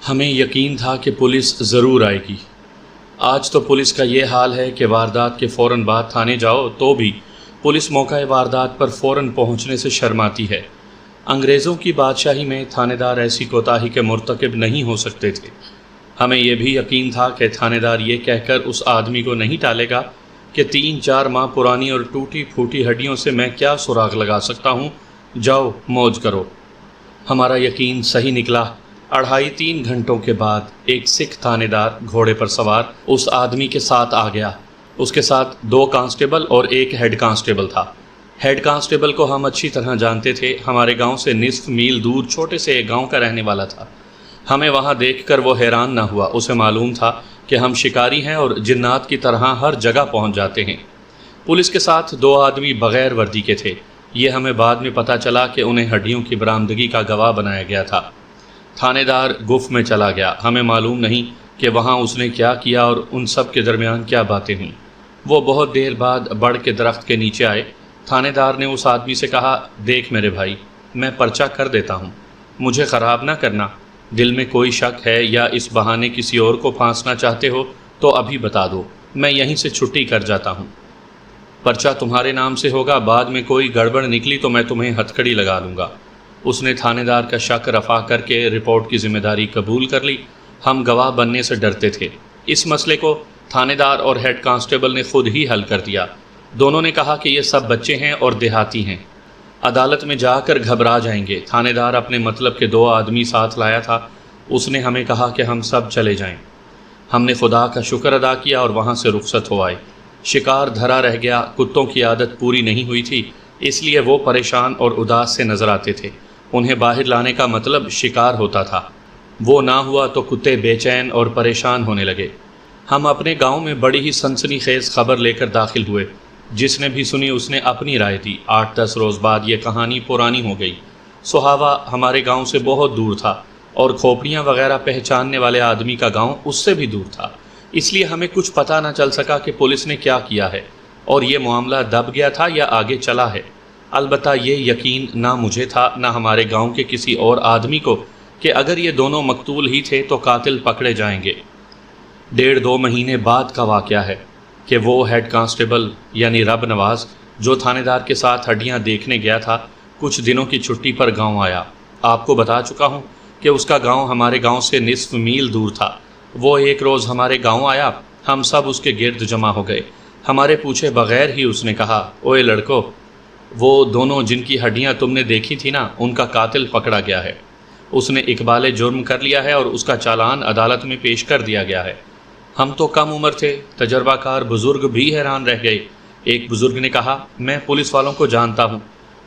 ہمیں یقین تھا کہ پولیس ضرور آئے گی۔ آج تو پولیس کا یہ حال ہے کہ واردات کے فوراً بعد تھانے جاؤ تو بھی پولیس موقع واردات پر فوراً پہنچنے سے شرماتی ہے۔ انگریزوں کی بادشاہی میں تھانے دار ایسی کوتاہی کے مرتکب نہیں ہو سکتے تھے۔ ہمیں یہ بھی یقین تھا کہ تھانے دار یہ کہہ کر اس آدمی کو نہیں ٹالے گا کہ 3-4 ماہ پرانی اور ٹوٹی پھوٹی ہڈیوں سے میں کیا سراغ لگا سکتا ہوں، جاؤ موج کرو۔ ہمارا یقین صحیح نکلا۔ 2.5-3 گھنٹوں کے بعد ایک سکھ تھانے دار گھوڑے پر سوار اس آدمی کے ساتھ آ گیا۔ اس کے ساتھ 2 کانسٹیبل اور ایک ہیڈ کانسٹیبل تھا۔ ہیڈ کانسٹیبل کو ہم اچھی طرح جانتے تھے، ہمارے گاؤں سے نصف میل دور چھوٹے سے ایک گاؤں کا رہنے والا تھا۔ ہمیں وہاں دیکھ کر وہ حیران نہ ہوا، اسے معلوم تھا کہ ہم شکاری ہیں اور جنات کی طرح ہر جگہ پہنچ جاتے ہیں۔ پولیس کے ساتھ 2 آدمی بغیر وردی کے تھے۔ یہ ہمیں بعد میں پتہ چلا کہ انہیں ہڈیوں کی برآمدگی کا گواہ بنایا گیا تھا۔ تھانے دار گف میں چلا گیا۔ ہمیں معلوم نہیں کہ وہاں اس نے کیا کیا اور ان سب کے درمیان کیا باتیں ہوئیں۔ وہ بہت دیر بعد بڑ کے درخت کے نیچے آئے۔ تھانے دار نے اس آدمی سے کہا، دیکھ میرے بھائی، میں پرچہ کر دیتا ہوں، مجھے خراب نہ کرنا۔ دل میں کوئی شک ہے یا اس بہانے کسی اور کو پھانسنا چاہتے ہو تو ابھی بتا دو، میں یہیں سے چھٹی کر جاتا ہوں۔ پرچہ تمہارے نام سے ہوگا، بعد میں کوئی گڑبڑ نکلی تو میں تمہیں ہتھکڑی لگا لوں گا۔ اس نے تھانے دار کا شک رفع کر کے رپورٹ کی ذمہ داری قبول کر لی۔ ہم گواہ بننے سے ڈرتے تھے۔ اس مسئلے کو تھانے دار اور ہیڈ کانسٹیبل نے خود ہی حل کر دیا۔ دونوں نے کہا کہ یہ سب بچے ہیں اور دیہاتی ہیں، عدالت میں جا کر گھبرا جائیں گے۔ تھانے دار اپنے مطلب کے 2 آدمی ساتھ لایا تھا۔ اس نے ہمیں کہا کہ ہم سب چلے جائیں۔ ہم نے خدا کا شکر ادا کیا اور وہاں سے رخصت ہو آئے۔ شکار دھرا رہ گیا۔ کتوں کی عادت پوری نہیں ہوئی تھی، اس لیے وہ پریشان اور اداس سے نظر آتے تھے۔ انہیں باہر لانے کا مطلب شکار ہوتا تھا۔ وہ نہ ہوا تو کتے بے چین اور پریشان ہونے لگے۔ ہم اپنے گاؤں میں بڑی ہی سنسنی خیز خبر لے کر داخل ہوئے۔ جس نے بھی سنی اس نے اپنی رائے دی۔ 8-10 روز بعد یہ کہانی پرانی ہو گئی۔ سہاوا ہمارے گاؤں سے بہت دور تھا اور کھوپڑیاں وغیرہ پہچاننے والے آدمی کا گاؤں اس سے بھی دور تھا، اس لیے ہمیں کچھ پتہ نہ چل سکا کہ پولیس نے کیا کیا ہے اور یہ معاملہ دب گیا تھا یا آگے چلا ہے۔ البتہ یہ یقین نہ مجھے تھا نہ ہمارے گاؤں کے کسی اور آدمی کو کہ اگر یہ دونوں مقتول ہی تھے تو قاتل پکڑے جائیں گے۔ 1.5-2 مہینے بعد کا واقعہ ہے کہ وہ ہیڈ کانسٹیبل یعنی رب نواز جو تھانے دار کے ساتھ ہڈیاں دیکھنے گیا تھا، کچھ دنوں کی چھٹی پر گاؤں آیا۔ آپ کو بتا چکا ہوں کہ اس کا گاؤں ہمارے گاؤں سے نصف میل دور تھا۔ وہ ایک روز ہمارے گاؤں آیا، ہم سب اس کے گرد جمع ہو گئے۔ ہمارے پوچھے بغیر ہی اس نے کہا، اوئے لڑکو، وہ دونوں جن کی ہڈیاں تم نے دیکھی تھی نا، ان کا قاتل پکڑا گیا ہے۔ اس نے اقبال جرم کر لیا ہے اور اس کا چالان عدالت میں پیش کر دیا گیا ہے۔ ہم تو کم عمر تھے، تجربہ کار بزرگ بھی حیران رہ گئے۔ ایک بزرگ نے کہا، میں پولیس والوں کو جانتا ہوں،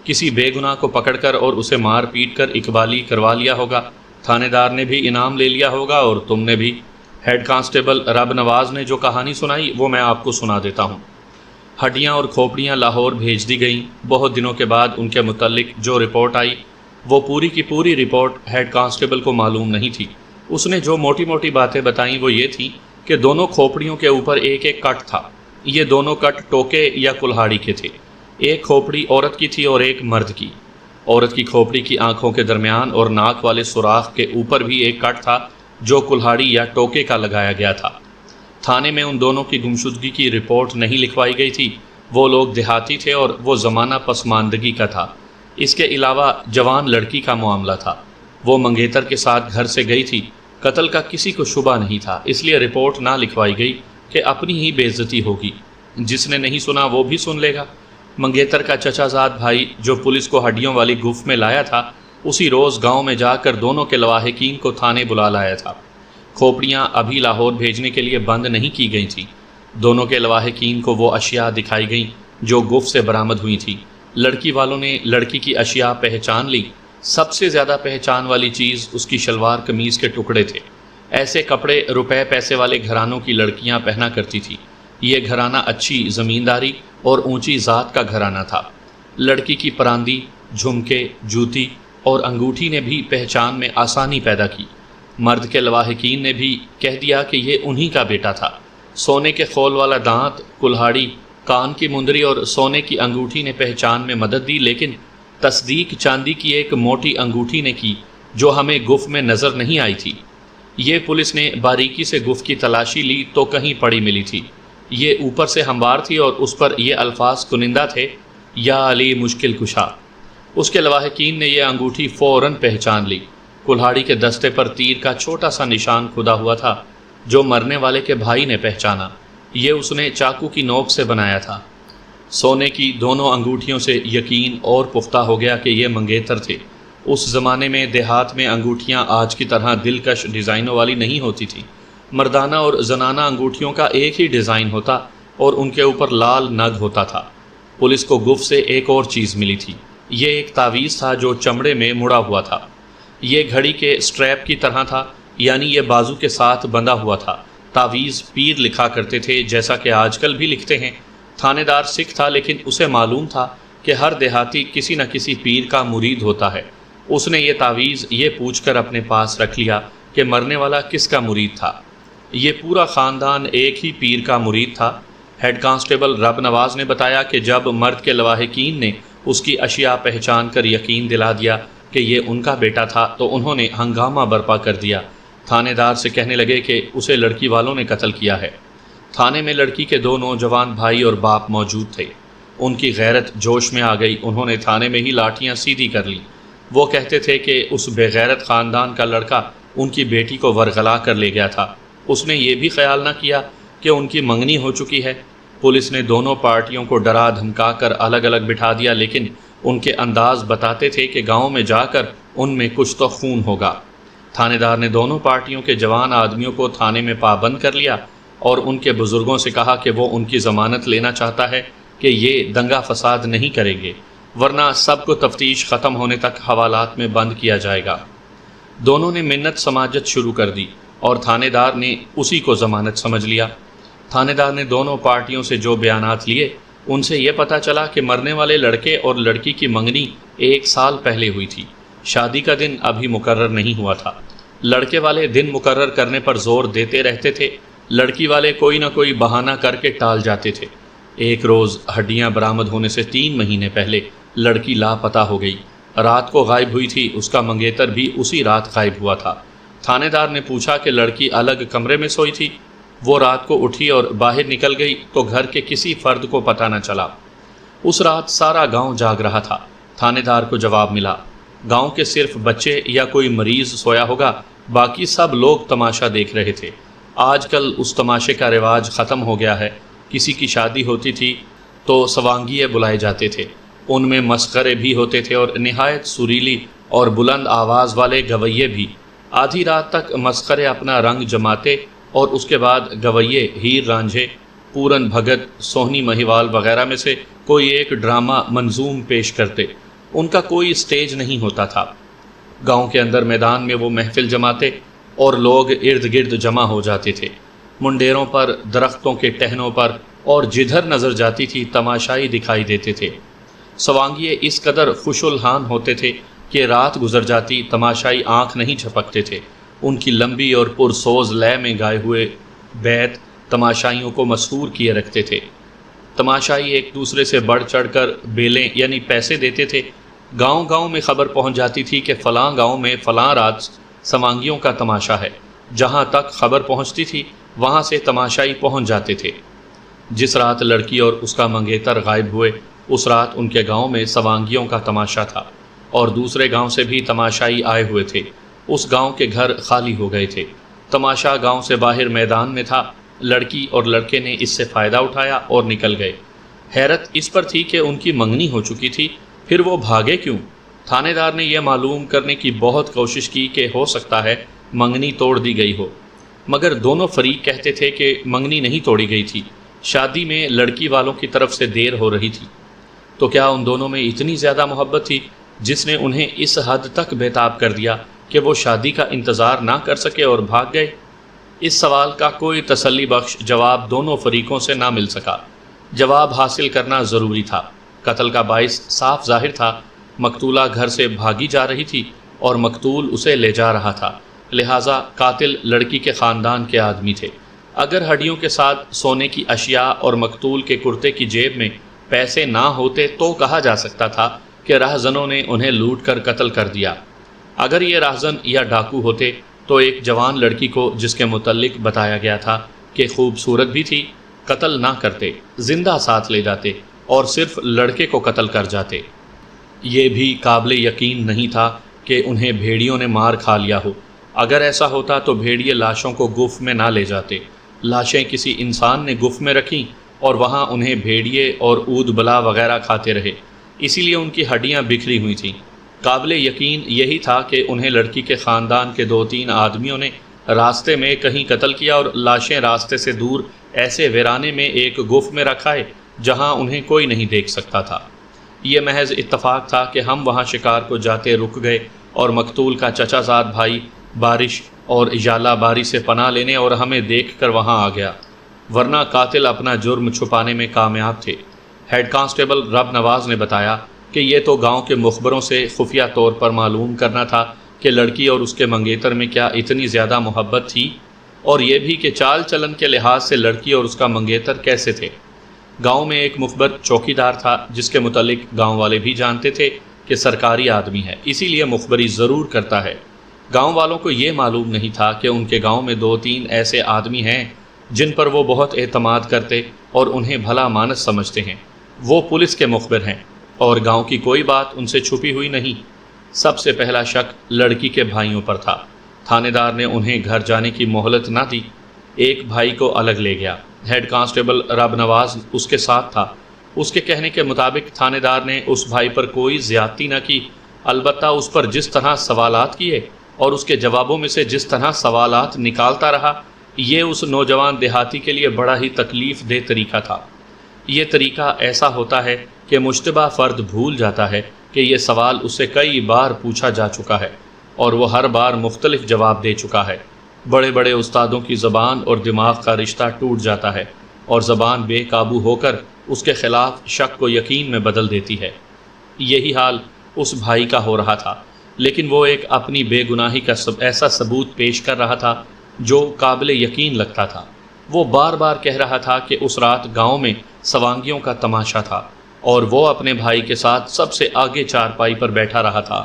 کسی بے گناہ کو پکڑ کر اور اسے مار پیٹ کر اقبالی کروا لیا ہوگا، تھانے دار نے بھی انعام لے لیا ہوگا اور تم نے بھی۔ ہیڈ کانسٹیبل رب نواز نے جو کہانی سنائی وہ میں آپ کو سنا دیتا ہوں۔ ہڈیاں اور کھوپڑیاں لاہور بھیج دی گئیں۔ بہت دنوں کے بعد ان کے متعلق جو رپورٹ آئی وہ پوری کی پوری رپورٹ ہیڈ کانسٹیبل کو معلوم نہیں تھی۔ اس نے جو موٹی موٹی باتیں بتائیں وہ یہ تھیں کہ دونوں کھوپڑیوں کے اوپر ایک ایک کٹ تھا۔ یہ دونوں کٹ ٹوکے یا کلہاڑی کے تھے۔ ایک کھوپڑی عورت کی تھی اور ایک مرد کی۔ عورت کی کھوپڑی کی آنکھوں کے درمیان اور ناک والے سوراخ کے اوپر بھی ایک کٹ تھا جو کلہاڑی یا ٹوکے کا لگایا گیا تھا۔ تھانے میں ان دونوں کی گمشدگی کی رپورٹ نہیں لکھوائی گئی تھی۔ وہ لوگ دیہاتی تھے اور وہ زمانہ پسماندگی کا تھا۔ اس کے علاوہ جوان لڑکی کا معاملہ تھا۔ وہ منگیتر کے ساتھ گھر سے گئی تھی۔ قتل کا کسی کو شبہ نہیں تھا، اس لیے رپورٹ نہ لکھوائی گئی کہ اپنی ہی بے عزتی ہوگی۔ جس نے نہیں سنا وہ بھی سن لے گا۔ منگیتر کا چچا زاد بھائی جو پولیس کو ہڈیوں والی گف میں لایا تھا، اسی روز گاؤں میں جا کر دونوں کے لواحقین کو تھانے بلا لایا تھا۔ کھوپڑیاں ابھی لاہور بھیجنے کے لیے بند نہیں کی گئی تھیں۔ دونوں کے لواحقین کو وہ اشیاء دکھائی گئیں جو گف سے برآمد ہوئی تھیں۔ لڑکی والوں نے لڑکی کی اشیاء پہچان لی۔ سب سے زیادہ پہچان والی چیز اس کی شلوار قمیض کے ٹکڑے تھے۔ ایسے کپڑے روپے پیسے والے گھرانوں کی لڑکیاں پہنا کرتی تھی۔ یہ گھرانہ اچھی زمینداری اور اونچی ذات کا گھرانہ تھا۔ لڑکی کی پراندی، جھمکے، جوتی اور انگوٹھی نے بھی پہچان میں آسانی پیدا کی۔ مرد کے لواحقین نے بھی کہہ دیا کہ یہ انہی کا بیٹا تھا۔ سونے کے خول والا دانت، کلہاڑی، کان کی مندری اور سونے کی انگوٹھی نے پہچان میں مدد دی، لیکن تصدیق چاندی کی ایک موٹی انگوٹھی نے کی جو ہمیں گف میں نظر نہیں آئی تھی۔ یہ پولیس نے باریکی سے گفت کی تلاشی لی تو کہیں پڑی ملی تھی۔ یہ اوپر سے ہموار تھی اور اس پر یہ الفاظ کنندہ تھے، یا علی مشکل کشا۔ اس کے لواحقین نے یہ انگوٹھی فوراً پہچان لی۔ کلہاڑی کے دستے پر تیر کا چھوٹا سا نشان کھدا ہوا تھا جو مرنے والے کے بھائی نے پہچانا۔ یہ اس نے چاقو کی نوک سے بنایا تھا۔ سونے کی دونوں انگوٹھیوں سے یقین اور پختہ ہو گیا کہ یہ منگیتر تھے۔ اس زمانے میں دیہات میں انگوٹھیاں آج کی طرح دلکش ڈیزائنوں والی نہیں ہوتی تھیں۔ مردانہ اور زنانہ انگوٹھیوں کا ایک ہی ڈیزائن ہوتا اور ان کے اوپر لال نگ ہوتا تھا۔ پولیس کو گفت سے ایک اور چیز ملی تھی۔ یہ ایک تعویذ تھا جو چمڑے میں مڑا ہوا تھا۔ یہ گھڑی کے سٹریپ کی طرح تھا، یعنی یہ بازو کے ساتھ بندھا ہوا تھا۔ تعویذ پیر لکھا کرتے تھے جیسا کہ آج کل بھی لکھتے ہیں۔ تھانے دار سکھ تھا لیکن اسے معلوم تھا کہ ہر دیہاتی کسی نہ کسی پیر کا مرید ہوتا ہے۔ اس نے یہ تعویذ یہ پوچھ کر اپنے پاس رکھ لیا کہ مرنے والا کس کا مرید تھا۔ یہ پورا خاندان ایک ہی پیر کا مرید تھا۔ ہیڈ کانسٹیبل رب نواز نے بتایا کہ جب مرد کے لواحقین نے اس کی اشیاء پہچان کر یقین دلا دیا کہ یہ ان کا بیٹا تھا تو انہوں نے ہنگامہ برپا کر دیا۔ تھانے دار سے کہنے لگے کہ اسے لڑکی والوں نے قتل کیا ہے۔ تھانے میں لڑکی کے دو نوجوان بھائی اور باپ موجود تھے۔ ان کی غیرت جوش میں آ گئی، انہوں نے تھانے میں ہی لاٹیاں سیدھی کر لیں۔ وہ کہتے تھے کہ اس بے غیرت خاندان کا لڑکا ان کی بیٹی کو ورغلا کر لے گیا تھا۔ اس نے یہ بھی خیال نہ کیا کہ ان کی منگنی ہو چکی ہے۔ پولیس نے دونوں پارٹیوں کو ڈرا دھمکا کر الگ الگ بٹھا دیا، لیکن ان کے انداز بتاتے تھے کہ گاؤں میں جا کر ان میں کچھ تو خون ہوگا۔ تھانے دار نے دونوں پارٹیوں کے جوان آدمیوں کو تھانے میں پابند کر لیا اور ان کے بزرگوں سے کہا کہ وہ ان کی ضمانت لینا چاہتا ہے کہ یہ دنگا فساد نہیں کریں گے، ورنہ سب کو تفتیش ختم ہونے تک حوالات میں بند کیا جائے گا۔ دونوں نے منت سماجت شروع کر دی اور تھانے دار نے اسی کو ضمانت سمجھ لیا۔ تھانے دار نے دونوں پارٹیوں سے جو بیانات لیے ان سے یہ پتہ چلا کہ مرنے والے لڑکے اور لڑکی کی منگنی 1 سال پہلے ہوئی تھی۔ شادی کا دن ابھی مقرر نہیں ہوا تھا۔ لڑکے والے دن مقرر کرنے پر زور دیتے رہتے تھے، لڑکی والے کوئی نہ کوئی بہانہ کر کے ٹال جاتے تھے۔ ایک روز ہڈیاں برآمد ہونے سے 3 مہینے پہلے لڑکی لاپتہ ہو گئی۔ رات کو غائب ہوئی تھی، اس کا منگیتر بھی اسی رات غائب ہوا تھا۔ تھانے دار نے پوچھا کہ لڑکی الگ کمرے میں سوئی تھی۔ وہ رات کو اٹھی اور باہر نکل گئی تو گھر کے کسی فرد کو پتہ نہ چلا۔ اس رات سارا گاؤں جاگ رہا تھا۔ تھانے دار کو جواب ملا، گاؤں کے صرف بچے یا کوئی مریض سویا ہوگا، باقی سب لوگ تماشا دیکھ رہے تھے۔ آج کل اس تماشے کا رواج ختم ہو گیا ہے۔ کسی کی شادی ہوتی تھی تو سوانگیے بلائے جاتے تھے، ان میں مسخرے بھی ہوتے تھے اور نہایت سریلی اور بلند آواز والے گویے بھی۔ آدھی رات تک مسخرے اپنا رنگ جماتے اور اس کے بعد گویے ہیر رانجھے، پورن بھگت، سوہنی مہیوال وغیرہ میں سے کوئی ایک ڈرامہ منظوم پیش کرتے۔ ان کا کوئی سٹیج نہیں ہوتا تھا۔ گاؤں کے اندر میدان میں وہ محفل جماتے اور لوگ ارد گرد جمع ہو جاتے تھے۔ منڈیروں پر، درختوں کے ٹہنوں پر اور جدھر نظر جاتی تھی تماشائی دکھائی دیتے تھے۔ سوانگیے اس قدر خوش الحان ہوتے تھے کہ رات گزر جاتی تماشائی آنکھ نہیں جھپکتے تھے۔ ان کی لمبی اور پرسوز لے میں گائے ہوئے بیت تماشائیوں کو مسحور کیے رکھتے تھے۔ تماشائی ایک دوسرے سے بڑھ چڑھ کر بیلیں یعنی پیسے دیتے تھے۔ گاؤں گاؤں میں خبر پہنچ جاتی تھی کہ فلاں گاؤں میں فلاں رات سوانگیوں کا تماشا ہے۔ جہاں تک خبر پہنچتی تھی وہاں سے تماشائی پہنچ جاتے تھے۔ جس رات لڑکی اور اس کا منگیتر غائب ہوئے اس رات ان کے گاؤں میں سوانگیوں کا تماشا تھا اور دوسرے گاؤں سے بھی تماشائی آئے ہوئے تھے۔ اس گاؤں کے گھر خالی ہو گئے تھے۔ تماشا گاؤں سے باہر میدان میں تھا۔ لڑکی اور لڑکے نے اس سے فائدہ اٹھایا اور نکل گئے۔ حیرت اس پر تھی کہ ان کی منگنی ہو چکی تھی، پھر وہ بھاگے کیوں؟ تھانے دار نے یہ معلوم کرنے کی بہت کوشش کی کہ ہو سکتا ہے منگنی توڑ دی گئی ہو، مگر دونوں فریق کہتے تھے کہ منگنی نہیں توڑی گئی تھی، شادی میں لڑکی والوں کی طرف سے دیر ہو رہی تھی۔ تو کیا ان دونوں میں اتنی زیادہ محبت تھی جس نے انہیں اس حد تک بےتاب کر دیا کہ وہ شادی کا انتظار نہ کر سکے اور بھاگ گئے؟ اس سوال کا کوئی تسلی بخش جواب دونوں فریقوں سے نہ مل سکا۔ جواب حاصل کرنا ضروری تھا۔ قتل کا باعث صاف ظاہر تھا۔ مقتولہ گھر سے بھاگی جا رہی تھی اور مقتول اسے لے جا رہا تھا، لہٰذا قاتل لڑکی کے خاندان کے آدمی تھے۔ اگر ہڈیوں کے ساتھ سونے کی اشیاء اور مقتول کے کرتے کی جیب میں پیسے نہ ہوتے تو کہا جا سکتا تھا کہ راہزنوں نے انہیں لوٹ کر قتل کر دیا۔ اگر یہ راہزن یا ڈاکو ہوتے تو ایک جوان لڑکی کو جس کے متعلق بتایا گیا تھا کہ خوبصورت بھی تھی، قتل نہ کرتے، زندہ ساتھ لے جاتے اور صرف لڑکے کو قتل کر جاتے۔ یہ بھی قابل یقین نہیں تھا کہ انہیں بھیڑیوں نے مار کھا لیا ہو۔ اگر ایسا ہوتا تو بھیڑیے لاشوں کو گف میں نہ لے جاتے، لاشیں کسی انسان نے گف میں رکھیں اور وہاں انہیں بھیڑیے اور اود بلا وغیرہ کھاتے رہے، اسی لیے ان کی ہڈیاں بکھری ہوئی تھیں۔ قابل یقین یہی تھا کہ انہیں لڑکی کے خاندان کے 2-3 آدمیوں نے راستے میں کہیں قتل کیا اور لاشیں راستے سے دور ایسے ویرانے میں ایک گف میں رکھائے جہاں انہیں کوئی نہیں دیکھ سکتا تھا۔ یہ محض اتفاق تھا کہ ہم وہاں شکار کو جاتے رک گئے اور مقتول کا چچا زاد بھائی بارش اور یالہ باری سے پناہ لینے اور ہمیں دیکھ کر وہاں آ گیا، ورنہ قاتل اپنا جرم چھپانے میں کامیاب تھے۔ ہیڈ کانسٹیبل رب نواز نے بتایا کہ یہ تو گاؤں کے مخبروں سے خفیہ طور پر معلوم کرنا تھا کہ لڑکی اور اس کے منگیتر میں کیا اتنی زیادہ محبت تھی، اور یہ بھی کہ چال چلن کے لحاظ سے لڑکی اور اس کا منگیتر کیسے تھے۔ گاؤں میں ایک مخبر چوکی دار تھا جس کے متعلق گاؤں والے بھی جانتے تھے کہ سرکاری آدمی ہے، اسی لیے مخبری ضرور کرتا ہے۔ گاؤں والوں کو یہ معلوم نہیں تھا کہ ان کے گاؤں میں 2-3 ایسے آدمی ہیں جن پر وہ بہت اعتماد کرتے اور انہیں بھلا مانس سمجھتے ہیں۔ وہ پولیس کے مخبر ہیں اور گاؤں کی کوئی بات ان سے چھپی ہوئی نہیں۔ سب سے پہلا شک لڑکی کے بھائیوں پر تھا۔ تھانے دار نے انہیں گھر جانے کی مہلت نہ دی، ایک بھائی کو الگ لے گیا۔ ہیڈ کانسٹیبل رب نواز اس کے ساتھ تھا۔ اس کے کہنے کے مطابق تھانے دار نے اس بھائی پر کوئی زیادتی نہ کی، البتہ اس پر جس طرح سوالات کیے اور اس کے جوابوں میں سے جس طرح سوالات نکالتا رہا، یہ اس نوجوان دیہاتی کے لیے بڑا ہی تکلیف دہ طریقہ تھا۔ یہ طریقہ ایسا ہوتا ہے کہ مشتبہ فرد بھول جاتا ہے کہ یہ سوال اس سے کئی بار پوچھا جا چکا ہے اور وہ ہر بار مختلف جواب دے چکا ہے۔ بڑے بڑے استادوں کی زبان اور دماغ کا رشتہ ٹوٹ جاتا ہے اور زبان بے قابو ہو کر اس کے خلاف شک کو یقین میں بدل دیتی ہے۔ یہی حال اس بھائی کا ہو رہا تھا، لیکن وہ ایک اپنی بے گناہی کا ایسا ثبوت پیش کر رہا تھا جو قابل یقین لگتا تھا۔ وہ بار بار کہہ رہا تھا کہ اس رات گاؤں میں سوانگیوں کا تماشا تھا اور وہ اپنے بھائی کے ساتھ سب سے آگے چارپائی پر بیٹھا رہا تھا۔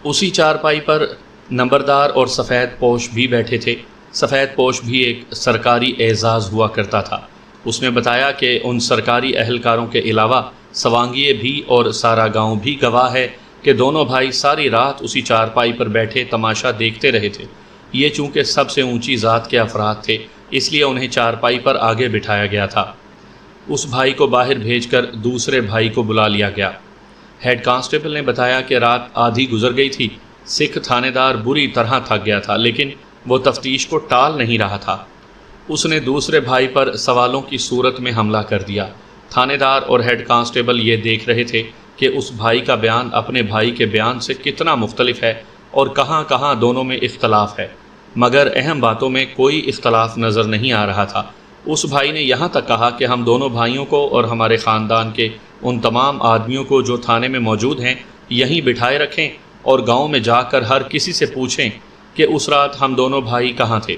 اسی چارپائی پر نمبردار اور سفید پوش بھی بیٹھے تھے۔ سفید پوش بھی ایک سرکاری اعزاز ہوا کرتا تھا۔ اس نے بتایا کہ ان سرکاری اہلکاروں کے علاوہ سوانگیے بھی اور سارا گاؤں بھی گواہ ہے کہ دونوں بھائی ساری رات اسی چارپائی پر بیٹھے تماشا دیکھتے رہے تھے۔ یہ چونکہ سب سے اونچی ذات کے افراد تھے، اس لیے انہیں چارپائی پر آگے بٹھایا گیا تھا۔ اس بھائی کو باہر بھیج کر دوسرے بھائی کو بلا لیا گیا۔ ہیڈ کانسٹیبل نے بتایا کہ رات آدھی گزر گئی تھی۔ سکھ تھانے دار بری طرح تھک گیا تھا، لیکن وہ تفتیش کو ٹال نہیں رہا تھا۔ اس نے دوسرے بھائی پر سوالوں کی صورت میں حملہ کر دیا۔ تھانے دار اور ہیڈ کانسٹیبل یہ دیکھ رہے تھے کہ اس بھائی کا بیان اپنے بھائی کے بیان سے کتنا مختلف ہے اور کہاں کہاں دونوں میں اختلاف ہے، مگر اہم باتوں میں کوئی اختلاف نظر نہیں آ رہا تھا۔ اس بھائی نے یہاں تک کہا کہ ہم دونوں بھائیوں کو اور ہمارے خاندان کے ان تمام آدمیوں کو جو تھانے میں موجود ہیں یہیں بٹھائے رکھیں اور گاؤں میں جا کر ہر کسی سے پوچھیں کہ اس رات ہم دونوں بھائی کہاں تھے۔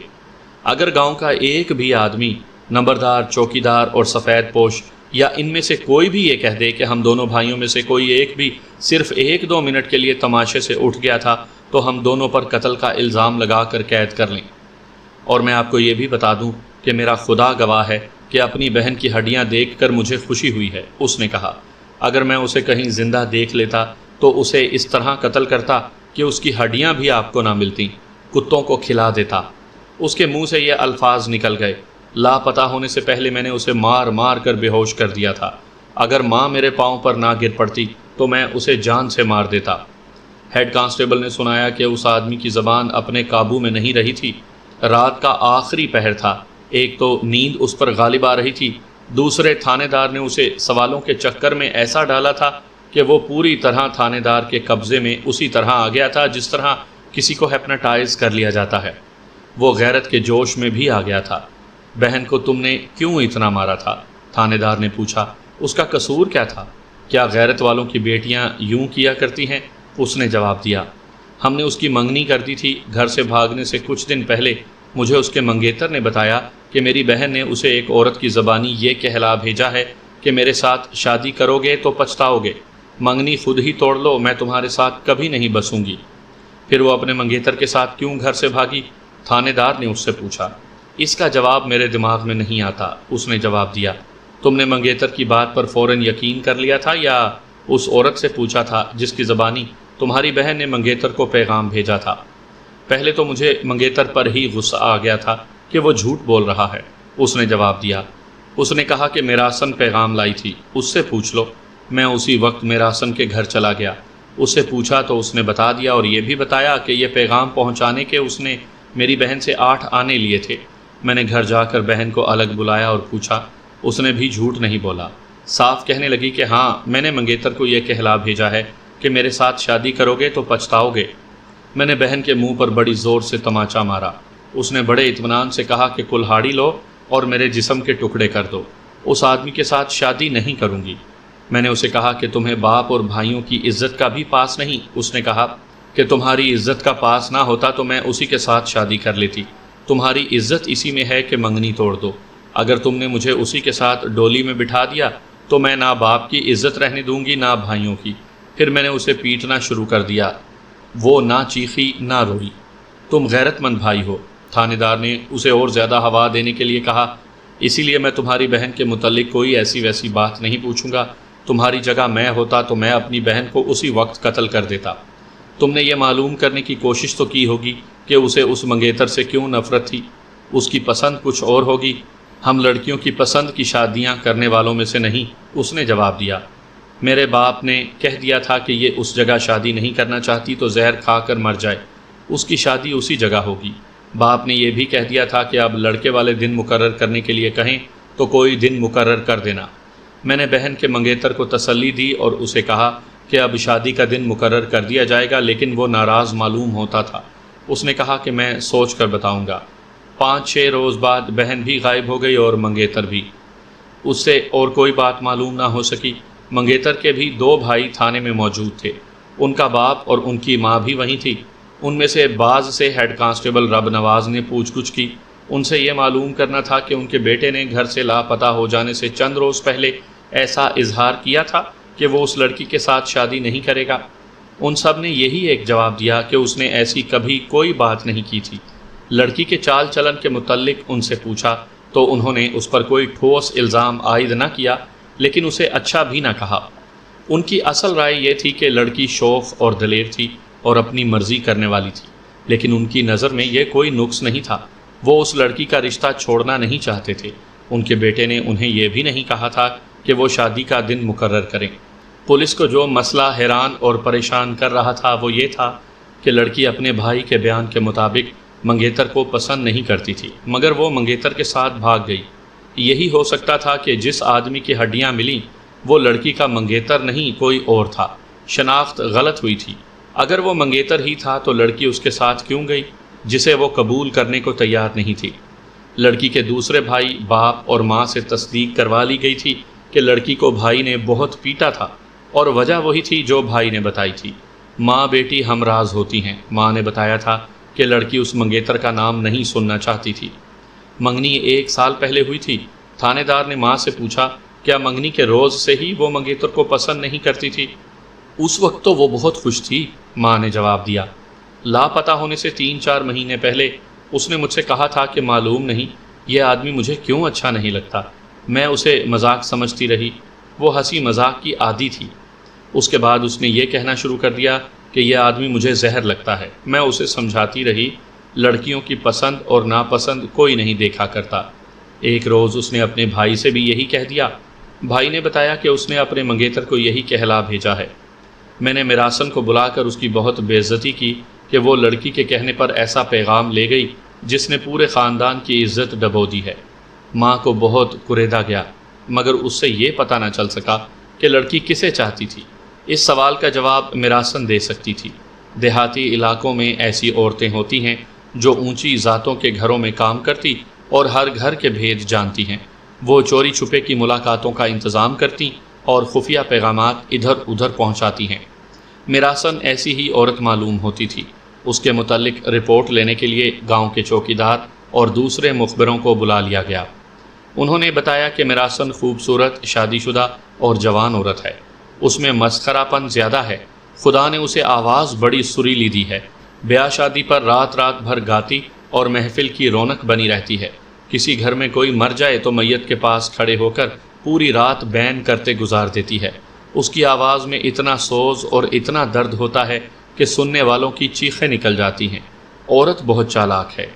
اگر گاؤں کا ایک بھی آدمی، نمبردار، چوکیدار اور سفید پوش، یا ان میں سے کوئی بھی یہ کہہ دے کہ ہم دونوں بھائیوں میں سے کوئی ایک بھی صرف 1-2 منٹ کے لیے تماشے سے اٹھ گیا تھا تو ہم دونوں پر قتل کا الزام لگا کر قید کر لیں۔ اور میں آپ کو یہ بھی بتا دوں کہ میرا خدا گواہ ہے کہ اپنی بہن کی ہڈیاں دیکھ کر مجھے خوشی ہوئی ہے۔ اس نے کہا، اگر میں اسے کہیں زندہ دیکھ لیتا تو اسے اس طرح قتل کرتا کہ اس کی ہڈیاں بھی آپ کو نہ ملتیں، کتوں کو کھلا دیتا۔ اس کے منہ سے یہ الفاظ نکل گئے، لاپتہ ہونے سے پہلے میں نے اسے مار مار کر بے ہوش کر دیا تھا۔ اگر ماں میرے پاؤں پر نہ گر پڑتی تو میں اسے جان سے مار دیتا۔ ہیڈ کانسٹیبل نے سنایا کہ اس آدمی کی زبان اپنے قابو میں نہیں رہی تھی۔ رات کا آخری پہر تھا، ایک تو نیند اس پر غالب آ رہی تھی، دوسرے تھانے دار نے اسے سوالوں کے چکر میں ایسا ڈالا تھا کہ وہ پوری طرح تھانے دار کے قبضے میں اسی طرح آ گیا تھا جس طرح کسی کو ہیپناٹائز کر لیا جاتا ہے۔ وہ غیرت کے جوش میں بھی آ گیا تھا۔ بہن کو تم نے کیوں اتنا مارا تھا؟ تھانے دار نے پوچھا۔ اس کا قصور کیا تھا؟ کیا غیرت والوں کی بیٹیاں یوں کیا کرتی ہیں؟ اس نے جواب دیا، ہم نے اس کی منگنی کر دی تھی۔ گھر سے بھاگنے سے کچھ دن پہلے مجھے اس کے منگیتر نے بتایا کہ میری بہن نے اسے ایک عورت کی زبانی یہ کہلا بھیجا ہے کہ میرے ساتھ شادی کرو گے تو پچھتاؤ گے، منگنی خود ہی توڑ لو، میں تمہارے ساتھ کبھی نہیں بسوں گی۔ پھر وہ اپنے منگیتر کے ساتھ کیوں گھر سے بھاگی؟ تھانے دار نے اس سے پوچھا۔ اس کا جواب میرے دماغ میں نہیں آتا۔ اس نے جواب دیا، تم نے منگیتر کی بات پر فوراً یقین کر لیا تھا یا اس عورت سے پوچھا تھا جس کی زبانی تمہاری بہن نے منگیتر کو پیغام بھیجا تھا؟ پہلے تو مجھے منگیتر پر ہی غصہ آ گیا تھا کہ وہ جھوٹ بول رہا ہے، اس نے جواب دیا۔ اس نے کہا کہ میراسن پیغام لائی تھی، اس سے پوچھ لو۔ میں اسی وقت میراسن کے گھر چلا گیا، اس سے پوچھا تو اس نے بتا دیا، اور یہ بھی بتایا کہ یہ پیغام پہنچانے کے اس نے میری بہن سے 8 آنے لیے تھے۔ میں نے گھر جا کر بہن کو الگ بلایا اور پوچھا، اس نے بھی جھوٹ نہیں بولا، صاف کہنے لگی کہ ہاں میں نے منگیتر کو یہ کہلا بھیجا ہے کہ میرے ساتھ شادی کرو گے تو پچھتاؤ گے۔ میں نے بہن کے منہ پر بڑی زور سے تماچا مارا۔ اس نے بڑے اطمینان سے کہا کہ کلہاڑی لو اور میرے جسم کے ٹکڑے کر دو، اس آدمی کے ساتھ شادی نہیں کروں گی۔ میں نے اسے کہا کہ تمہیں باپ اور بھائیوں کی عزت کا بھی پاس نہیں؟ اس نے کہا کہ تمہاری عزت کا پاس نہ ہوتا تو میں اسی کے ساتھ شادی کر لیتی۔ تمہاری عزت اسی میں ہے کہ منگنی توڑ دو۔ اگر تم نے مجھے اسی کے ساتھ ڈولی میں بٹھا دیا تو میں نہ باپ کی عزت رہنے دوں گی نہ بھائیوں کی۔ پھر میں نے اسے پیٹنا شروع کر دیا۔ وہ نہ چیخی نہ روئی۔ تم غیرت مند بھائی ہو، تھانے دار نے اسے اور زیادہ ہوا دینے کے لیے کہا، اسی لیے میں تمہاری بہن کے متعلق کوئی ایسی ویسی بات نہیں پوچھوں گا۔ تمہاری جگہ میں ہوتا تو میں اپنی بہن کو اسی وقت قتل کر دیتا۔ تم نے یہ معلوم کرنے کی کوشش تو کی ہوگی کہ اسے اس منگیتر سے کیوں نفرت تھی؟ اس کی پسند کچھ اور ہوگی، ہم لڑکیوں کی پسند کی شادیاں کرنے والوں میں سے نہیں، اس نے جواب دیا۔ میرے باپ نے کہہ دیا تھا کہ یہ اس جگہ شادی نہیں کرنا چاہتی تو زہر کھا کر مر جائے، اس کی شادی اسی جگہ ہوگی۔ باپ نے یہ بھی کہہ دیا تھا کہ اب لڑکے والے دن مقرر کرنے کے لیے کہیں تو کوئی دن مقرر کر دینا۔ میں نے بہن کے منگیتر کو تسلی دی اور اسے کہا کہ اب شادی کا دن مقرر کر دیا جائے گا، لیکن وہ ناراض معلوم ہوتا تھا۔ اس نے کہا کہ میں سوچ کر بتاؤں گا۔ 5-6 روز بعد بہن بھی غائب ہو گئی اور منگیتر بھی۔ اس سے اور کوئی بات معلوم نہ ہو سکی۔ منگیتر کے بھی 2 بھائی تھانے میں موجود تھے، ان کا باپ اور ان کی ماں بھی وہیں تھی۔ ان میں سے بعض سے ہیڈ کانسٹیبل رب نواز نے پوچھ گچھ کی۔ ان سے یہ معلوم کرنا تھا کہ ان کے بیٹے نے گھر سے لاپتہ ہو جانے سے چند روز پہلے ایسا اظہار کیا تھا کہ وہ اس لڑکی کے ساتھ شادی نہیں کرے گا۔ ان سب نے یہی ایک جواب دیا کہ اس نے ایسی کبھی کوئی بات نہیں کی تھی۔ لڑکی کے چال چلن کے متعلق ان سے پوچھا تو انہوں نے اس پر کوئی ٹھوس الزام عائد نہ کیا، لیکن اسے اچھا بھی نہ کہا۔ ان کی اصل رائے یہ تھی کہ لڑکی شوخ اور دلیر تھی اور اپنی مرضی کرنے والی تھی، لیکن ان کی نظر میں یہ کوئی نقص نہیں تھا۔ وہ اس لڑکی کا رشتہ چھوڑنا نہیں چاہتے تھے۔ ان کے بیٹے نے انہیں یہ بھی نہیں کہا تھا کہ وہ شادی کا دن مقرر کریں۔ پولیس کو جو مسئلہ حیران اور پریشان کر رہا تھا وہ یہ تھا کہ لڑکی اپنے بھائی کے بیان کے مطابق منگیتر کو پسند نہیں کرتی تھی، مگر وہ منگیتر کے ساتھ بھاگ گئی۔ یہی ہو سکتا تھا کہ جس آدمی کی ہڈیاں ملیں وہ لڑکی کا منگیتر نہیں کوئی اور تھا۔ شناخت غلط ہوئی تھی۔ اگر وہ منگیتر ہی تھا تو لڑکی اس کے ساتھ کیوں گئی جسے وہ قبول کرنے کو تیار نہیں تھی؟ لڑکی کے دوسرے بھائی باپ اور ماں سے تصدیق کروا لی گئی تھی کہ لڑکی کو بھائی نے بہت پیٹا تھا، اور وجہ وہی تھی جو بھائی نے بتائی تھی۔ ماں بیٹی ہم راز ہوتی ہیں۔ ماں نے بتایا تھا کہ لڑکی اس منگیتر کا نام نہیں سننا چاہتی تھی۔ منگنی 1 سال پہلے ہوئی تھی۔ تھانے دار نے ماں سے پوچھا، کیا منگنی کے روز سے ہی وہ منگیتر کو پسند نہیں کرتی تھی؟ اس وقت تو وہ بہت خوش تھی، ماں نے جواب دیا۔ لاپتہ ہونے سے 3-4 مہینے پہلے اس نے مجھ سے کہا تھا کہ معلوم نہیں یہ آدمی مجھے کیوں اچھا نہیں لگتا۔ میں اسے مذاق سمجھتی رہی، وہ ہنسی مذاق کی عادی تھی۔ اس کے بعد اس نے یہ کہنا شروع کر دیا کہ یہ آدمی مجھے زہر لگتا ہے۔ میں اسے سمجھاتی رہی، لڑکیوں کی پسند اور ناپسند کوئی نہیں دیکھا کرتا۔ ایک روز اس نے اپنے بھائی سے بھی یہی کہہ دیا۔ بھائی نے بتایا کہ اس نے اپنے منگیتر کو یہی کہلا بھیجا ہے۔ میں نے میراسن کو بلا کر اس کی بہت بے عزتی کی کہ وہ لڑکی کے کہنے پر ایسا پیغام لے گئی جس نے پورے خاندان کی عزت ڈبو دی ہے۔ ماں کو بہت کریدا گیا، مگر اس سے یہ پتہ نہ چل سکا کہ لڑکی کسے چاہتی تھی۔ اس سوال کا جواب میراسن دے سکتی تھی۔ دیہاتی علاقوں میں ایسی عورتیں ہوتی ہیں جو اونچی ذاتوں کے گھروں میں کام کرتی اور ہر گھر کے بھید جانتی ہیں۔ وہ چوری چھپے کی ملاقاتوں کا انتظام کرتی اور خفیہ پیغامات ادھر ادھر پہنچاتی ہیں۔ میراسن ایسی ہی عورت معلوم ہوتی تھی۔ اس کے متعلق رپورٹ لینے کے لیے گاؤں کے چوکیدار اور دوسرے مخبروں کو بلا لیا گیا۔ انہوں نے بتایا کہ میراسن خوبصورت، شادی شدہ اور جوان عورت ہے۔ اس میں مسخرہ پن زیادہ ہے۔ خدا نے اسے آواز بڑی سریلی دی ہے۔ بیاہ شادی پر رات رات بھر گاتی اور محفل کی رونق بنی رہتی ہے۔ کسی گھر میں کوئی مر جائے تو میت کے پاس کھڑے ہو کر پوری رات بین کرتے گزار دیتی ہے۔ اس کی آواز میں اتنا سوز اور اتنا درد ہوتا ہے کہ سننے والوں کی چیخیں نکل جاتی ہیں۔ عورت بہت چالاک ہے۔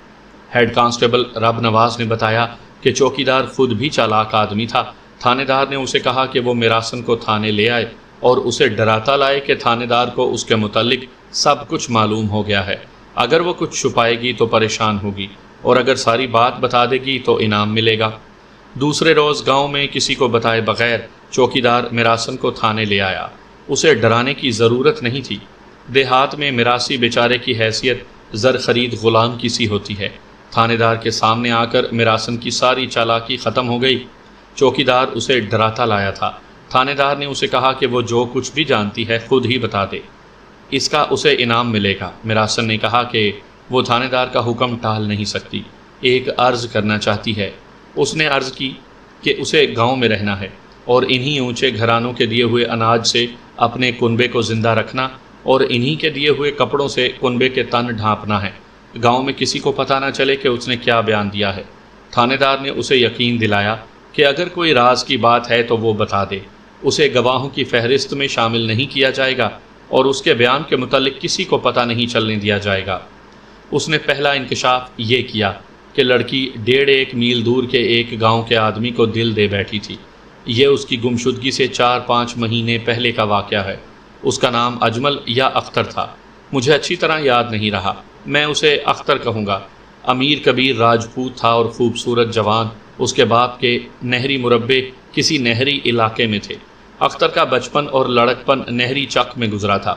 ہیڈ کانسٹیبل رب نواز نے بتایا کہ چوکیدار خود بھی چالاک آدمی تھا۔ تھانے دار نے اسے کہا کہ وہ میراسن کو تھانے لے آئے اور اسے ڈراتا لائے کہ تھانے دار کو اس کے متعلق سب کچھ معلوم ہو گیا ہے۔ اگر وہ کچھ چھپائے گی تو پریشان ہوگی اور اگر ساری بات بتا دے گی تو انعام ملے گا۔ دوسرے روز گاؤں میں کسی کو بتائے بغیر چوکیدار میراسن کو تھانے لے آیا۔ اسے ڈرانے کی ضرورت نہیں تھی۔ دیہات میں میراثی بیچارے کی حیثیت زر خرید غلام کی سی ہوتی ہے۔ تھانے دار کے سامنے آ کر میراسن کی ساری چالاکی ختم ہو گئی۔ چوکیدار اسے ڈراتا لایا تھا۔ تھانے دار نے اسے کہا کہ وہ جو کچھ بھی جانتی ہے خود ہی بتا دے، اس کا اسے انعام ملے گا۔ میراسن نے کہا کہ وہ تھانے دار کا حکم ٹال نہیں سکتی، ایک عرض کرنا چاہتی ہے۔ اس نے عرض کی کہ اسے گاؤں میں رہنا ہے اور انہی اونچے گھرانوں کے دیے ہوئے اناج سے اپنے کنبے کو زندہ رکھنا اور انہی کے دیے ہوئے کپڑوں سے کنبے کے تن ڈھانپنا ہے۔ گاؤں میں کسی کو پتہ نہ چلے کہ اس نے کیا بیان دیا ہے۔ تھانے دار نے اسے یقین دلایا کہ اگر کوئی راز کی بات ہے تو وہ بتا دے، اسے گواہوں کی فہرست میں شامل نہیں کیا جائے گا اور اس کے بیان کے متعلق کسی کو پتہ نہیں چلنے دیا جائے گا۔ اس نے پہلا انکشاف یہ کیا کہ لڑکی 1.5 میل دور کے ایک گاؤں کے آدمی کو دل دے بیٹھی تھی۔ یہ اس کی گمشدگی سے 4-5 مہینے پہلے کا واقعہ ہے۔ اس کا نام اجمل یا اختر تھا، مجھے اچھی طرح یاد نہیں رہا، میں اسے اختر کہوں گا۔ امیر کبیر راجپوت تھا اور خوبصورت جوان۔ اس کے باپ کے نہری مربے کسی نہری علاقے میں تھے۔ اختر کا بچپن اور لڑکپن نہری چک میں گزرا تھا۔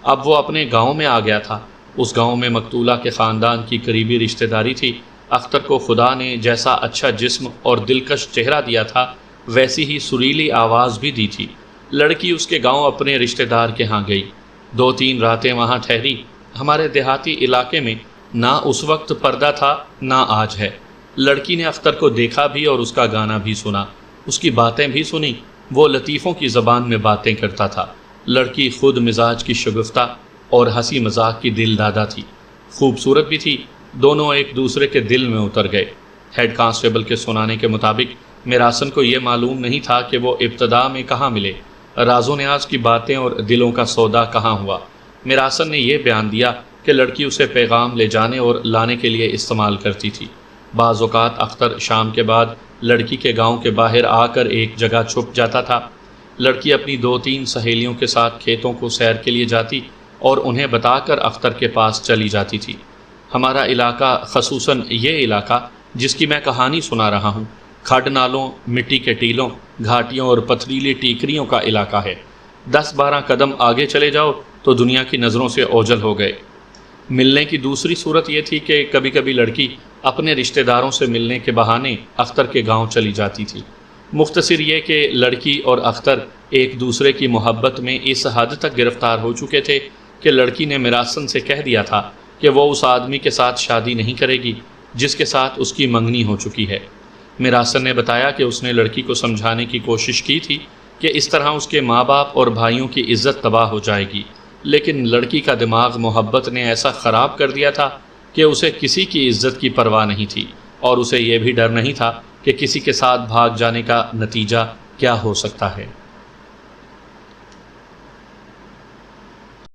اب وہ اپنے گاؤں میں آ گیا تھا۔ اس گاؤں میں مقتولہ کے خاندان کی قریبی رشتہ داری تھی۔ اختر کو خدا نے جیسا اچھا جسم اور دلکش چہرہ دیا تھا ویسی ہی سریلی آواز بھی دی تھی۔ لڑکی اس کے گاؤں اپنے رشتہ دار کے ہاں گئی، 2-3 راتیں وہاں ٹھہری۔ ہمارے دیہاتی علاقے میں نہ اس وقت پردہ تھا نہ آج ہے۔ لڑکی نے اختر کو دیکھا بھی اور اس کا گانا بھی سنا، اس کی باتیں بھی سنی۔ وہ لطیفوں کی زبان میں باتیں کرتا تھا۔ لڑکی خود مزاج کی شگفتہ اور ہنسی مذاق کی دل دادا تھی، خوبصورت بھی تھی۔ دونوں ایک دوسرے کے دل میں اتر گئے۔ ہیڈ کانسٹیبل کے سنانے کے مطابق میراسن کو یہ معلوم نہیں تھا کہ وہ ابتدا میں کہاں ملے، راز و نیاز کی باتیں اور دلوں کا سودا کہاں ہوا۔ میراسن نے یہ بیان دیا کہ لڑکی اسے پیغام لے جانے اور لانے کے لیے استعمال کرتی تھی۔ بعض اوقات اختر شام کے بعد لڑکی کے گاؤں کے باہر آ کر ایک جگہ چھپ جاتا تھا۔ لڑکی اپنی 2-3 سہیلیوں کے ساتھ کھیتوں کو سیر کے لیے جاتی اور انہیں بتا کر اختر کے پاس چلی جاتی تھی۔ ہمارا علاقہ، خصوصاً یہ علاقہ جس کی میں کہانی سنا رہا ہوں، کھڈ نالوں، مٹی کے ٹیلوں، گھاٹیوں اور پتھریلی ٹیکریوں کا علاقہ ہے۔ 10-12 قدم آگے چلے جاؤ تو دنیا کی نظروں سے اوجھل ہو گئے۔ ملنے کی دوسری صورت یہ تھی کہ کبھی کبھی لڑکی اپنے رشتہ داروں سے ملنے کے بہانے اختر کے گاؤں چلی جاتی تھی۔ مختصر یہ کہ لڑکی اور اختر ایک دوسرے کی محبت میں اس حد تک گرفتار ہو چکے تھے کہ لڑکی نے میراسن سے کہہ دیا تھا کہ وہ اس آدمی کے ساتھ شادی نہیں کرے گی جس کے ساتھ اس کی منگنی ہو چکی ہے۔ میراسن نے بتایا کہ اس نے لڑکی کو سمجھانے کی کوشش کی تھی کہ اس طرح اس کے ماں باپ اور بھائیوں کی عزت تباہ ہو جائے گی، لیکن لڑکی کا دماغ محبت نے ایسا خراب کر دیا تھا کہ اسے کسی کی عزت کی پرواہ نہیں تھی اور اسے یہ بھی ڈر نہیں تھا کہ کسی کے ساتھ بھاگ جانے کا نتیجہ کیا ہو سکتا ہے۔